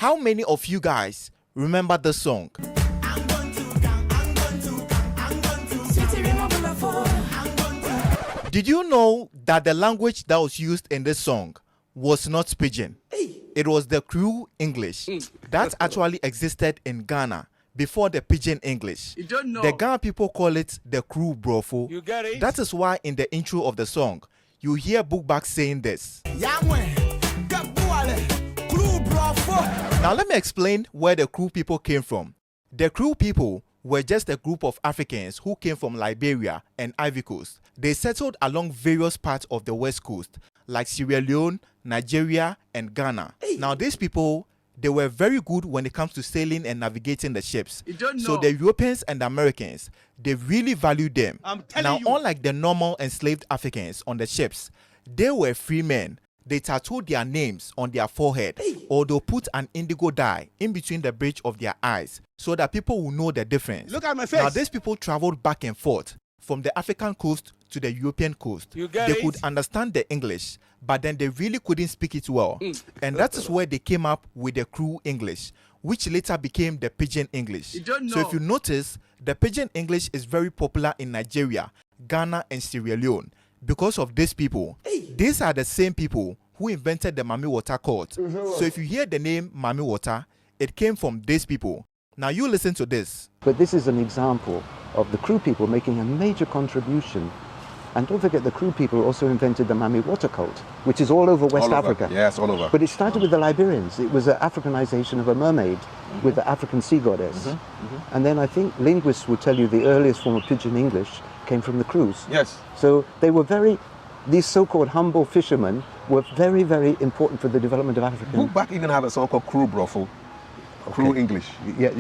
How many of you guys remember this song? Did you know that the language that was used in this song was not Pidgin? It was the Crew English that actually existed in Ghana before the Pidgin English. You don't know. The Ghana people call it the Crew Brofo. You get it? That is why in the intro of the song, you hear Bookback saying this. Now let me explain where the Crew people came from. The Crew people were just a group of Africans who came from Liberia and Ivory Coast. They settled along various parts of the West Coast, like Sierra Leone, Nigeria, and Ghana. Now these people, they were very good when it comes to sailing and navigating the ships. You don't know. So the Europeans and the Americans, they really valued them. I'm telling now, you. unlike the normal enslaved Africans on the ships, they were free men. They tattooed their names on their forehead, or they'll put an indigo dye in between the bridge of their eyes so that people will know the difference. Look at my face. Now, these people traveled back and forth from the African coast to the European coast. You get they it? could understand the English, but then they really couldn't speak it well. And that is where they came up with the Crew English, which later became the Pidgin English. You don't So know. if you notice, the Pidgin English is very popular in Nigeria, Ghana, and Sierra Leone because of these people. These are the same people who invented the Mami Water Court. So if you hear the name Mami Water, it came from these people. Now you listen to this. But this is an example of the Crew people making a major contribution. And don't forget, the Crew people also invented the Mami Water cult, which is all over West Africa. Yes, all over. But it started with the Liberians. It was an Africanization of a mermaid with the African sea goddess. And then I think linguists would tell you the earliest form of Pidgin English came from the Crews. Yes. So they were these so-called humble fishermen were very, very important for the development of African. Bookback even have a song called Crew Brofo. Crew English. Yes.